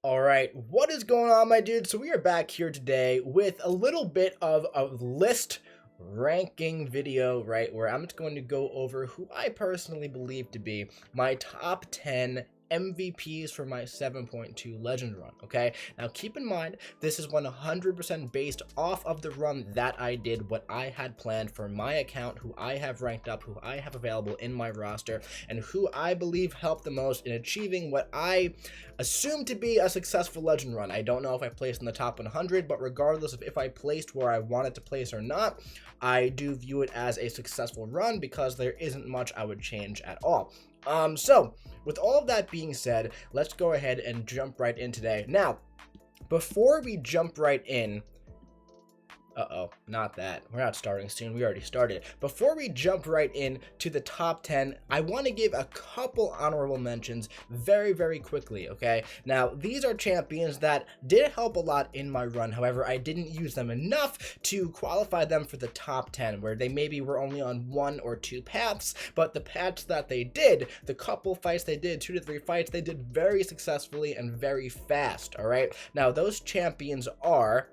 Alright, what is going on, my dudes? So we are back here today with a little bit of a list ranking video, right, where I'm just going to go over who I personally believe to be my top 10 MVPs for my 7.2 Legend run, okay? Now keep in mind, this is 100% based off of the run that I did, what I had planned for my account, who I have ranked up, who I have available in my roster, and who I believe helped the most in achieving what I assume to be a successful Legend run. I don't know if I placed in the top 100, but regardless of if I placed where I wanted to place or not, I do view it as a successful run because there isn't much I would change at all. So with all of that being said, let's go ahead and jump right in today. Now, before we jump right in, not that. We're not starting soon. We already started. Before we jump right in to the top 10, I want to give a couple honorable mentions very, very quickly, okay? Now, these are champions that did help a lot in my run. However, I didn't use them enough to qualify them for the top 10, where they maybe were only on 1 or 2 paths, but the paths that they did, the couple fights they did, 2 to 3 fights, they did very successfully and very fast, all right? Now, those champions are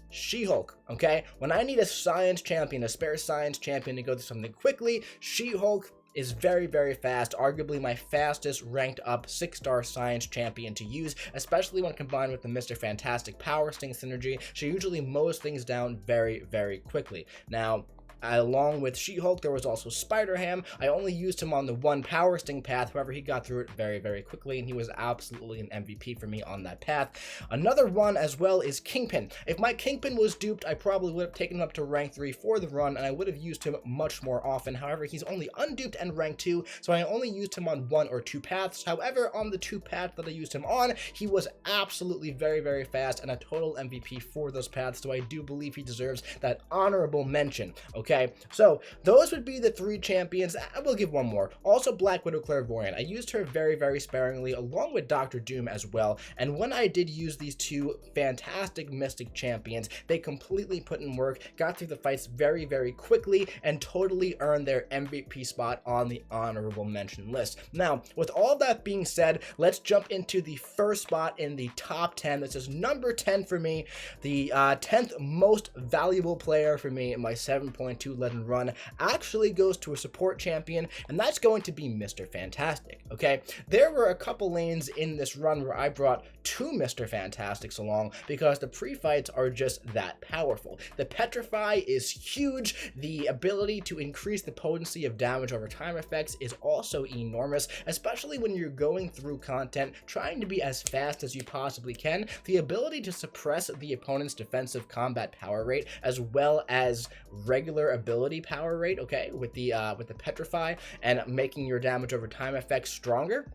She-Hulk, okay? When I need a science champion, a spare science champion to go through something quickly, She-Hulk is very, very fast, arguably my fastest ranked up 6-star science champion to use, especially when combined with the Mr. Fantastic Power Sting synergy. She usually mows things down very, very quickly. Now, along with She-Hulk, there was also Spider-Ham. I only used him on the 1 Power Sting path, however, he got through it very, very quickly, and he was absolutely an MVP for me on that path. Another one as well is Kingpin. If my Kingpin was duped, I probably would have taken him up to rank 3 for the run, and I would have used him much more often. However, he's only unduped and rank 2, so I only used him on 1 or 2 paths. However, on the 2 paths that I used him on, he was absolutely very, very fast and a total MVP for those paths, so I do believe he deserves that honorable mention, okay? So those would be the 3 champions. I will give one more. Also, Black Widow Clairvoyant. I used her very, very sparingly, along with Dr. Doom as well. And when I did use these 2 fantastic Mystic champions, they completely put in work, got through the fights very, very quickly, and totally earned their MVP spot on the honorable mention list. Now, with all of that being said, let's jump into the first spot in the top 10. This is number 10 for me, the 10th most valuable player for me in my 7.2 Legend run actually goes to a support champion, and that's going to be Mr. Fantastic, okay? There were a couple lanes in this run where I brought 2 Mr. Fantastics along because the pre-fights are just that powerful. The Petrify is huge. The ability to increase the potency of damage over time effects is also enormous, especially when you're going through content trying to be as fast as you possibly can. The ability to suppress the opponent's defensive combat power rate as well as regular ability power rate, okay, with the Petrify and making your damage over time effects stronger,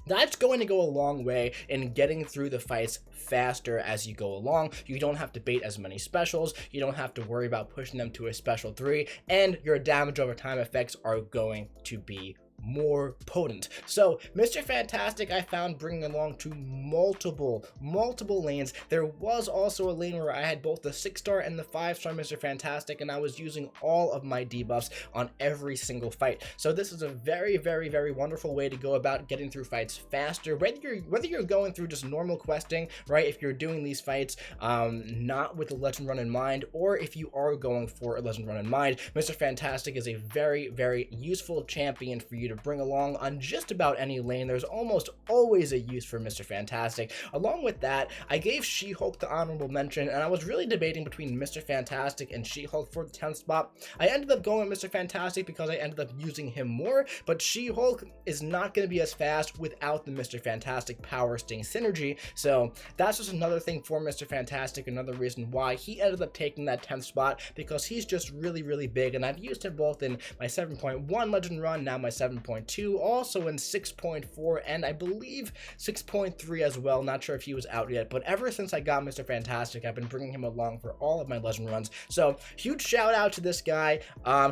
that's going to go a long way in getting through the fights faster as you go along. You don't have to bait as many specials, you don't have to worry about pushing them to a special 3, and your damage over time effects are going to be more potent. So Mr. Fantastic I found bringing along to multiple lanes. There was also a lane where I had both the 6-star and the 5-star Mr. Fantastic, and I was using all of my debuffs on every single fight. So this is a very, very, very wonderful way to go about getting through fights faster, whether you're going through just normal questing, right, if you're doing these fights not with a Legend run in mind, or if you are going for a Legend run in mind. Mr. Fantastic is a very, very useful champion for you to bring along on just about any lane. There's almost always a use for Mr. Fantastic. Along with that, I gave She-Hulk the honorable mention, and I was really debating between Mr. Fantastic and She-Hulk for the 10th spot. I ended up going with Mr. Fantastic because I ended up using him more, but She-Hulk is not going to be as fast without the Mr. Fantastic Power Sting synergy, so that's just another thing for Mr. Fantastic, another reason why he ended up taking that 10th spot, because he's just really, really big, and I've used him both in my 7.1 Legend run, now my 7.2, also in 6.4, and I believe 6.3 as well. Not sure if he was out yet, but ever since I got Mr. Fantastic, I've been bringing him along for all of my Legend runs. So huge shout out to this guy.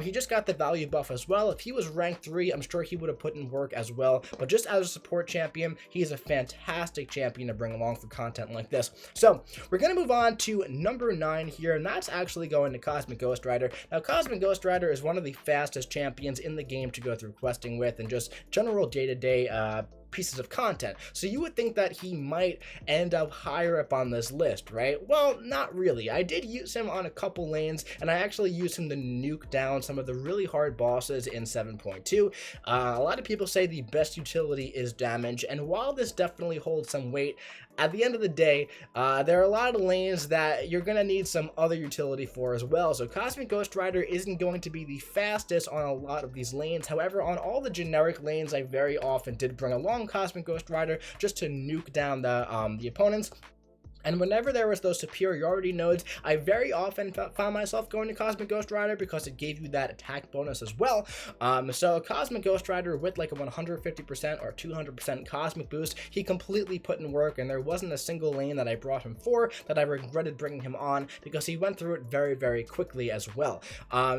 He just got the value buff as well. If he was ranked 3, I'm sure he would have put in work as well, but just as a support champion, he is a fantastic champion to bring along for content like this. So we're going to move on to number 9 here, and that's actually going to Cosmic Ghost Rider. Now, Cosmic Ghost Rider is one of the fastest champions in the game to go through questing with, and just general day-to-day pieces of content. So you would think that he might end up higher up on this list, right? Well, not really. I did use him on a couple lanes, and I actually used him to nuke down some of the really hard bosses in 7.2. A lot of people say the best utility is damage, and while this definitely holds some weight, at the end of the day, there are a lot of lanes that you're going to need some other utility for as well. So Cosmic Ghost Rider isn't going to be the fastest on a lot of these lanes. However, on all the generic lanes, I very often did bring along Cosmic Ghost Rider just to nuke down the opponents. And whenever there was those superiority nodes, I very often found myself going to Cosmic Ghost Rider because it gave you that attack bonus as well. So Cosmic Ghost Rider with like a 150% or 200% Cosmic boost, he completely put in work, and there wasn't a single lane that I brought him for that I regretted bringing him on, because he went through it very, very quickly as well.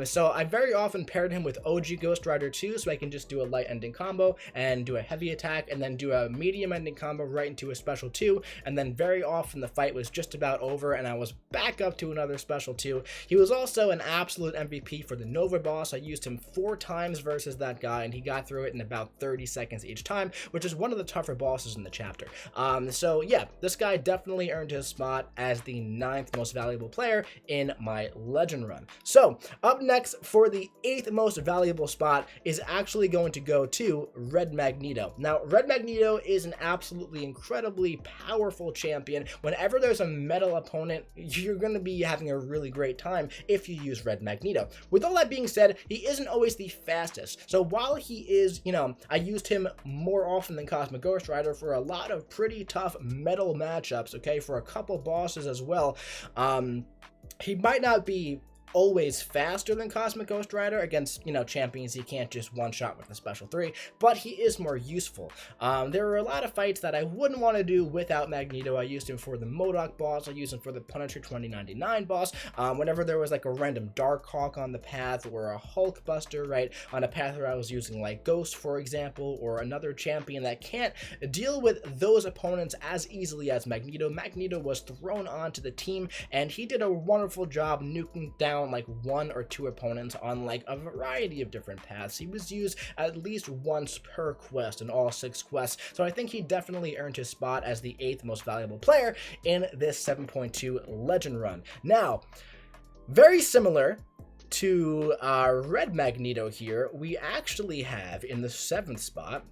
So I very often paired him with OG Ghost Rider too, so I can just do a light ending combo and do a heavy attack, and then do a medium ending combo right into a special 2, and then very often the fight was just about over and I was back up to another special 2. He was also an absolute MVP for the Nova boss. I used him 4 times versus that guy, and he got through it in about 30 seconds each time, which is one of the tougher bosses in the chapter. So yeah, this guy definitely earned his spot as the 9th most valuable player in my legend run. So up next for the 8th most valuable spot is actually going to go to Red Magneto. Now, Red Magneto is an absolutely incredibly powerful champion. Whenever there's a metal opponent, you're going to be having a really great time if you use Red Magneto. With all that being said, he isn't always the fastest. So while he is, I used him more often than Cosmic Ghost Rider for a lot of pretty tough metal matchups, okay, for a couple bosses as well. He might not be always faster than Cosmic Ghost Rider against, champions he can't just one-shot with a special 3, but he is more useful. There are a lot of fights that I wouldn't want to do without Magneto. I used him for the MODOK boss, I used him for the Punisher 2099 boss, whenever there was like a random Darkhawk on the path, or a Hulk Buster, right, on a path where I was using like Ghost, for example, or another champion that can't deal with those opponents as easily as Magneto. Magneto was thrown onto the team, and he did a wonderful job nuking down like 1 or 2 opponents on like a variety of different paths. He was used at least once per quest in all 6 quests, so I think he definitely earned his spot as the 8th most valuable player in this 7.2 legend run. Now, very similar to Red Magneto here, we actually have in the 7th spot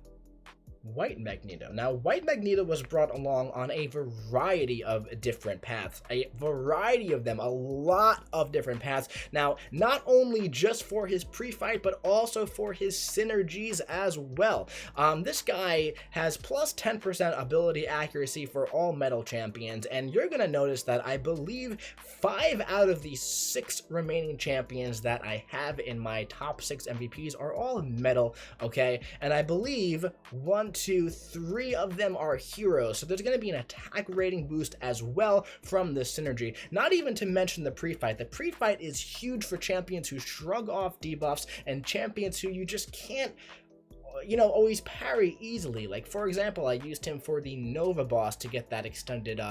White Magneto. Now, White Magneto was brought along on a variety of different paths, a variety of them, a lot of different paths. Now, not only just for his pre-fight, but also for his synergies as well. This guy has plus 10% ability accuracy for all metal champions, and you're going to notice that I believe 5 out of the 6 remaining champions that I have in my top 6 MVPs are all metal, okay? And I believe 1, 2, 3 of them are heroes, so there's going to be an attack rating boost as well from this synergy. Not even to mention the pre-fight. The pre-fight is huge for champions who shrug off debuffs and champions who you just can't always parry easily. Like, for example, I used him for the Nova boss to get that extended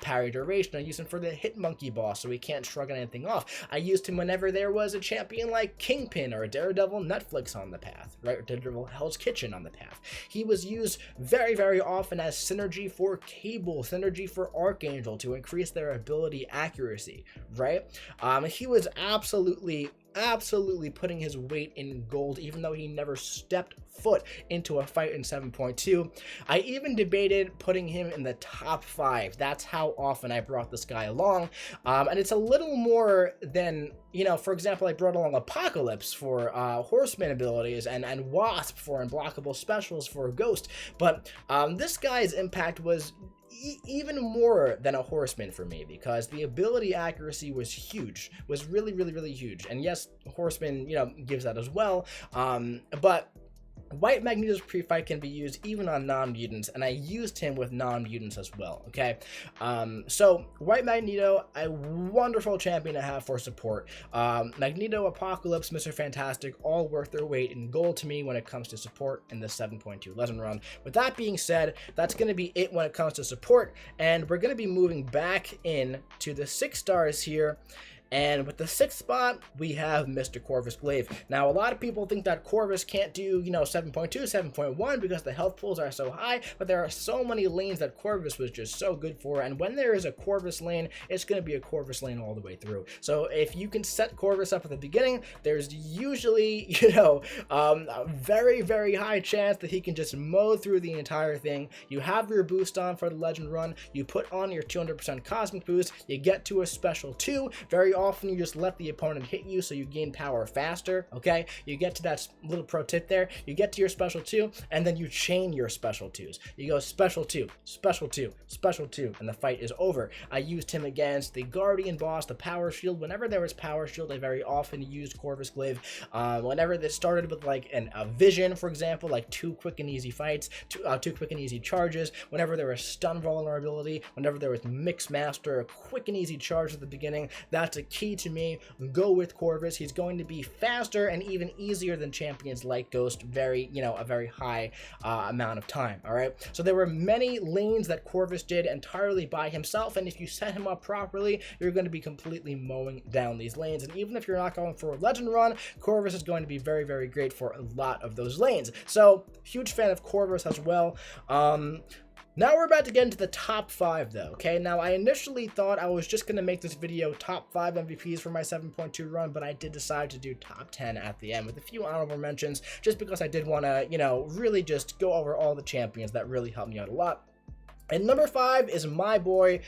parry duration. I used him for the Hit Monkey boss so he can't shrug anything off. I used him whenever there was a champion like Kingpin or Daredevil Netflix on the path, right? Or Daredevil Hell's Kitchen on the path. He was used very, very often as synergy for Cable, synergy for Archangel to increase their ability accuracy, right? He was absolutely putting his weight in gold, even though he never stepped foot into a fight in 7.2. I even debated putting him in the top 5. That's how often I brought this guy along. And it's a little more than, for example, I brought along Apocalypse for Horseman abilities and Wasp for unblockable specials for Ghost. But this guy's impact was even more than a Horseman for me, because the ability accuracy was huge, was really, really, really huge. And yes, Horseman, gives that as well. But White Magneto's pre-fight can be used even on non-mutants, and I used him with non-mutants as well, okay? So, White Magneto, a wonderful champion to have for support. Magneto, Apocalypse, Mr. Fantastic, all worth their weight in gold to me when it comes to support in the 7.2 Legend Run. With that being said, that's going to be it when it comes to support, and we're going to be moving back in to the 6 stars here. And with the 6th spot, we have Mr. Corvus Glaive. Now, a lot of people think that Corvus can't do, 7.2, 7.1 because the health pools are so high, but there are so many lanes that Corvus was just so good for, and when there is a Corvus lane, it's going to be a Corvus lane all the way through. So if you can set Corvus up at the beginning, there's usually, a very, very high chance that he can just mow through the entire thing. You have your boost on for the legend run, you put on your 200% cosmic boost, you get to a special 2, very often you just let the opponent hit you so you gain power faster, okay? You get to that little pro tip there, you get to your special 2, and then you chain your special 2s. You go special 2, special 2, special 2, and the fight is over. I used him against the Guardian boss, the Power Shield. Whenever there was Power Shield, I very often used Corvus Glaive. Whenever this started with like a vision, for example, like 2 quick and easy fights, 2 quick and easy charges, whenever there was stun vulnerability, whenever there was Mix Master, a quick and easy charge at the beginning, that's a key to me. Go with Corvus. He's going to be faster and even easier than champions like Ghost, a very high amount of time. All right, so there were many lanes that Corvus did entirely by himself, and if you set him up properly, you're going to be completely mowing down these lanes. And even if you're not going for a legend run, Corvus is going to be very, very great for a lot of those lanes. So huge fan of Corvus as well. Now we're about to get into the top 5 though, okay? Now I initially thought I was just going to make this video top 5 MVPs for my 7.2 run, but I did decide to do top 10 at the end with a few honorable mentions, just because I did want to, really just go over all the champions that really helped me out a lot. And number 5 is my boy,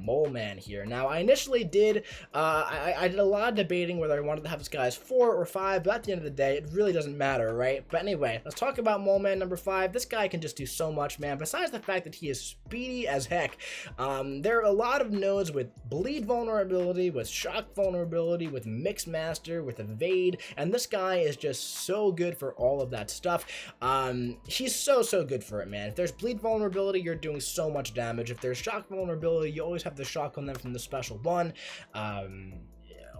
Mole Man here. Now, I initially did, I did a lot of debating whether I wanted to have this guy as 4 or 5, but at the end of the day, it really doesn't matter, right? But anyway, let's talk about Mole Man number 5. This guy can just do so much, man. Besides the fact that he is speedy as heck, there are a lot of nodes with bleed vulnerability, with shock vulnerability, with Mix Master, with evade, and this guy is just so good for all of that stuff. He's so good for it, man. If there's bleed vulnerability, you're doing so much damage. If there's shock vulnerability, you always have the shock on them from the special 1.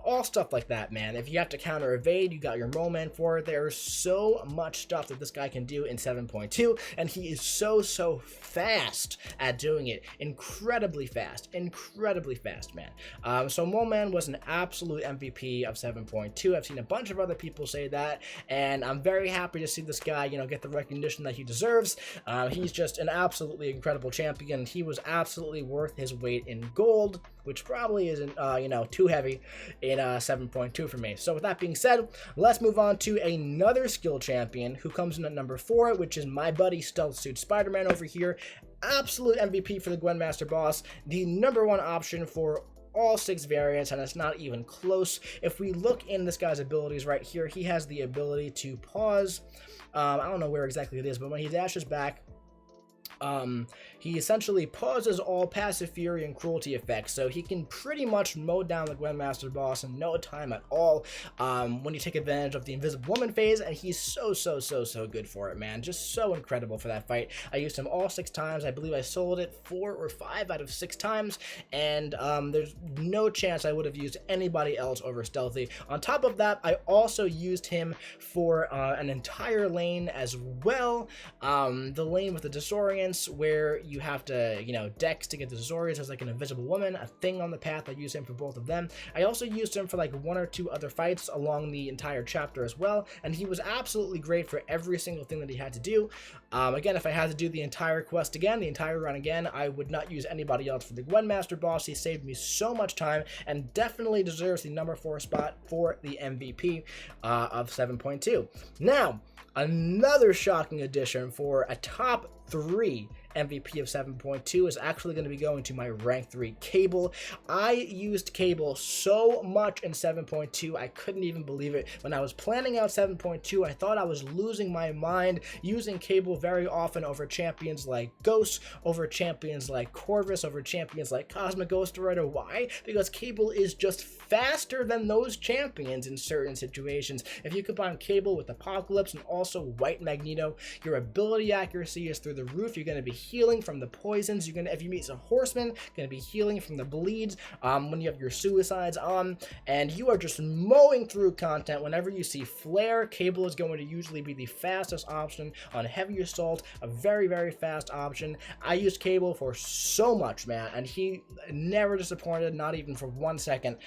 All stuff like that, man. If you have to counter evade, you got your Moment for it. There's so much stuff that this guy can do in 7.2, and he is so fast at doing it. Incredibly fast, man. So Mole Man was an absolute MVP of 7.2. I've seen a bunch of other people say that, and I'm very happy to see this guy, get the recognition that he deserves. He's just an absolutely incredible champion. He was absolutely worth his weight in gold, which probably isn't, too heavy in 7.2 for me. So with that being said, let's move on to another skill champion who comes in at number 4, which is my buddy Stealth Suit Spiderman over here. Absolute MVP for the Gwendmaster boss, the number 1 option for all 6 variants, and it's not even close. If we look in this guy's abilities right here, he has the ability to pause. I don't know where exactly it is, but when he dashes back, he essentially pauses all passive fury and cruelty effects, so he can pretty much mow down the Gwendmaster boss in no time at all when you take advantage of the Invisible Woman phase, and he's so good for it, man. Just so incredible for that fight. I used him all 6 times. I believe I sold it 4 or 5 out of 6 times, and there's no chance I would have used anybody else over Stealthy. On top of that, I also used him for an entire lane as well. The lane with the Disorients, where you have to, dex to get the Disorients as like an Invisible Woman, a thing on the path. I use him for both of them. I also used him for like 1 or 2 other fights along the entire chapter as well, and he was absolutely great for every single thing that he had to do. Again, if I had to do the entire quest again, the entire run again, I would not use anybody else for the Gwendmaster boss. He saved me so much time and definitely deserves the number 4 spot for the MVP of 7.2. Now, another shocking addition for a top 3 MVP of 7.2 is actually going to be going to my rank 3 Cable. I used Cable so much in 7.2, I couldn't even believe it. When I was planning out 7.2, I thought I was losing my mind using Cable very often over champions like Ghost, over champions like Corvus, over champions like Cosmic Ghost Rider. Why? Because Cable is just faster than those champions in certain situations. If you combine Cable with Apocalypse and also White Magneto, your ability accuracy is through through the roof. You're going to be healing from the poisons. You're going to, if you meet a horseman, going to be healing from the bleeds when you have your suicides on, and you are just mowing through content. Whenever you see flare, Cable is going to usually be the fastest option on heavy assault, a very, very fast option. I used Cable for so much, man, and he never disappointed, not even for 1 second,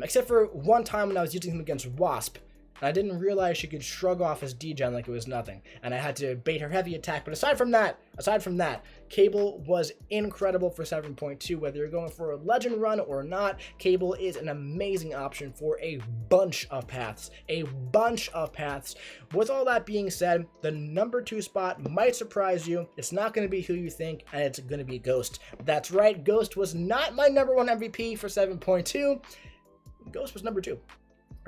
except for one time when I was using him against Wasp. I didn't realize she could shrug off his degen like it was nothing, and I had to bait her heavy attack. But aside from that, Cable was incredible for 7.2. Whether you're going for a legend run or not, Cable is an amazing option for a bunch of paths. With all that being said, the number 2 spot might surprise you. It's not going to be who you think, and it's going to be Ghost. That's right, Ghost was not my number 1 MVP for 7.2. Ghost was number 2.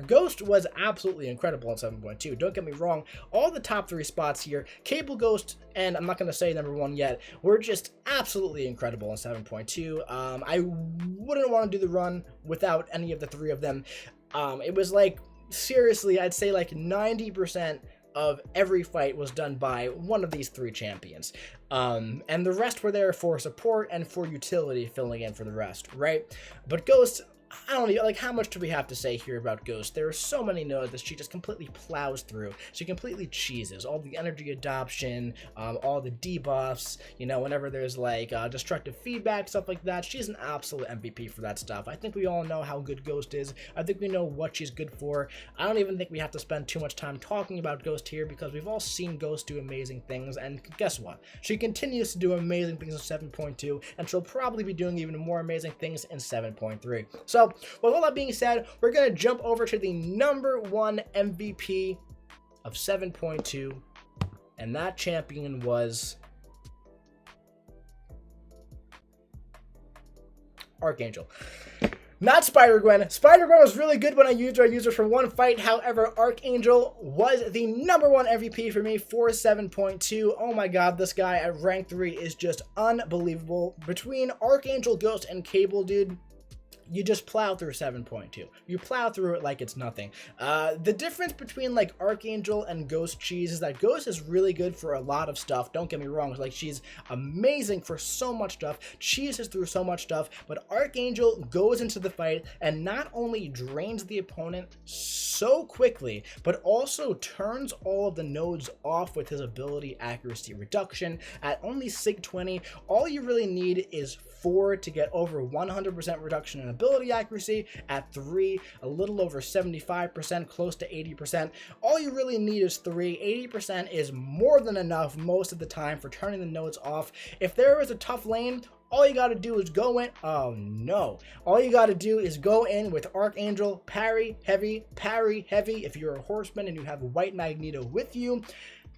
Ghost was absolutely incredible in 7.2. Don't get me wrong. All the top 3 spots here, Cable, Ghost, and I'm not going to say number 1 yet, were just absolutely incredible in 7.2. I wouldn't want to do the run without any of the 3 of them. It was like, seriously, I'd say like 90% of every fight was done by one of these 3 champions. And the rest were there for support and for utility, filling in for the rest, right? But Ghost, I don't know, like, how much do we have to say here about Ghost? There are so many nodes that she just completely plows through. She completely cheeses. All the energy adoption, all the debuffs, you know, whenever there's, like, destructive feedback, stuff like that. She's an absolute MVP for that stuff. I think we all know how good Ghost is. I think we know what she's good for. I don't even think we have to spend too much time talking about Ghost here, because we've all seen Ghost do amazing things, and guess what? She continues to do amazing things in 7.2, and she'll probably be doing even more amazing things in 7.3. So, with all that being said, we're going to jump over to the number 1 MVP of 7.2, and that champion was Archangel. Not Spider-Gwen. Spider-Gwen was really good when I used her. I used her for 1 fight. However, Archangel was the number 1 MVP for me for 7.2. Oh my god, this guy at rank 3 is just unbelievable. Between Archangel, Ghost, and Cable, dude, you just plow through 7.2. You plow through it like it's nothing. The difference between like Archangel and Ghost Cheese is that Ghost is really good for a lot of stuff. Don't get me wrong. Like, she's amazing for so much stuff. Cheeses through so much stuff. But Archangel goes into the fight and not only drains the opponent so quickly, but also turns all of the nodes off with his ability accuracy reduction. At only Sig 20, all you really need is 4 to get over 100% reduction in ability accuracy. At 3, a little over 75%, close to 80%. All you really need is 3. 80% is more than enough most of the time for turning the nodes off. If there is a tough lane, all you gotta do is go in. Oh no. All you gotta do is go in with Archangel, parry heavy, parry heavy. If you're a horseman and you have white Magneto with you,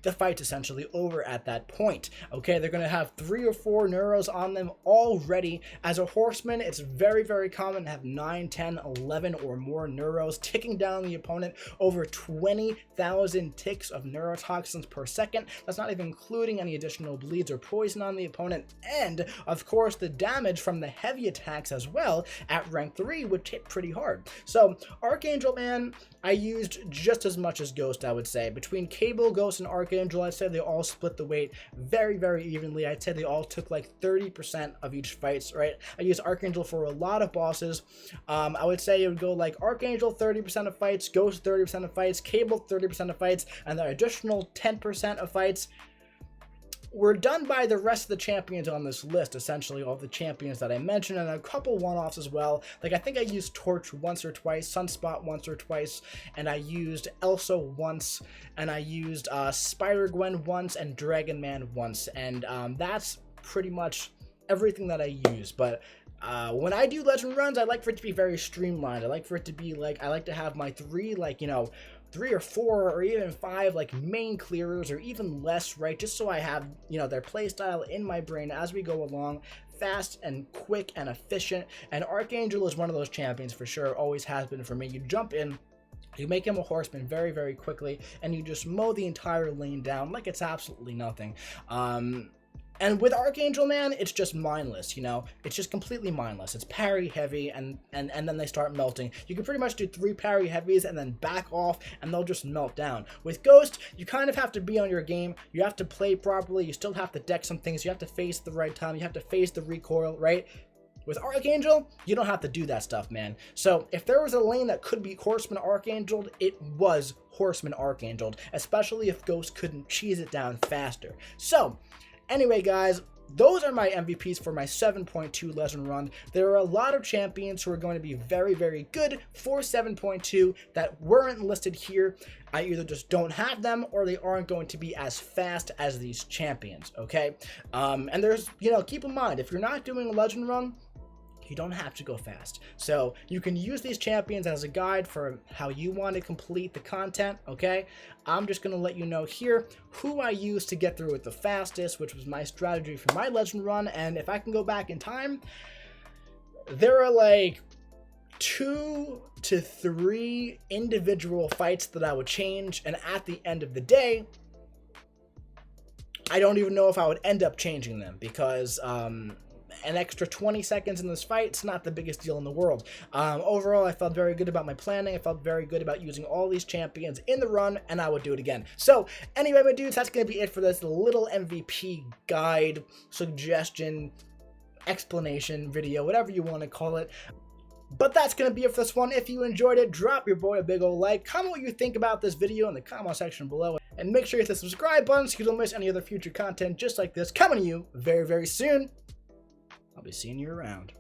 the fight's essentially over at that point. Okay, they're going to have 3 or 4 neuros on them already. As a horseman, it's very, very common to have 9, 10, 11 or more neuros ticking down the opponent. Over 20,000 ticks of neurotoxins per second. That's not even including any additional bleeds or poison on the opponent. And, of course, the damage from the heavy attacks as well at rank 3 would hit pretty hard. So, Archangel, man, I used just as much as Ghost, I would say. Between Cable, Ghost, and Archangel, I'd say they all split the weight very, very evenly. I'd say they all took like 30% of each fights, right? I used Archangel for a lot of bosses. I would say it would go like Archangel 30% of fights, Ghost 30% of fights, Cable 30% of fights, and the additional 10% of fights were done by the rest of the champions on this list, essentially all the champions that I mentioned, and a couple one-offs as well. Like, I think I used Torch once or twice, Sunspot once or twice, and I used Elsa once, and I used Spider-Gwen once, and Dragon Man once, and that's pretty much everything that I use. But when I do legend runs, I like for it to be very streamlined. I like for it to be like, I like to have my 3, like, you know, 3 or 4 or even 5 like main clearers, or even less, right? Just so I have, you know, their playstyle in my brain as we go along, fast and quick and efficient. And Archangel is one of those champions for sure, always has been for me. You jump in, you make him a horseman very, very quickly, and you just mow the entire lane down like it's absolutely nothing. And with Archangel, man, it's just mindless, you know? It's just completely mindless. It's parry heavy, and then they start melting. You can pretty much do 3 parry heavies and then back off, and they'll just melt down. With Ghost, you kind of have to be on your game. You have to play properly. You still have to deck some things. You have to face the right time. You have to face the recoil, right? With Archangel, you don't have to do that stuff, man. So if there was a lane that could be Horseman Archangel, it was Horseman Archangel, especially if Ghost couldn't cheese it down faster. So anyway, guys, those are my MVPs for my 7.2 Legend run. There are a lot of champions who are going to be very, very good for 7.2 that weren't listed here. I either just don't have them or they aren't going to be as fast as these champions, okay? And there's, you know, keep in mind, if you're not doing a Legend run, you don't have to go fast. So you can use these champions as a guide for how you want to complete the content, okay? I'm just going to let you know here who I used to get through it the fastest, which was my strategy for my Legend run. And if I can go back in time, there are like 2 to 3 individual fights that I would change. And at the end of the day, I don't even know if I would end up changing them because, an extra 20 seconds in this fight, it's not the biggest deal in the world. Overall, I felt very good about my planning. I felt very good about using all these champions in the run, and I would do it again. So, anyway, my dudes, that's going to be it for this little MVP guide, suggestion, explanation video, whatever you want to call it. But that's going to be it for this one. If you enjoyed it, drop your boy a big old like. Comment what you think about this video in the comment section below. And make sure you hit the subscribe button so you don't miss any other future content just like this coming to you very, very soon. I'll be seeing you around.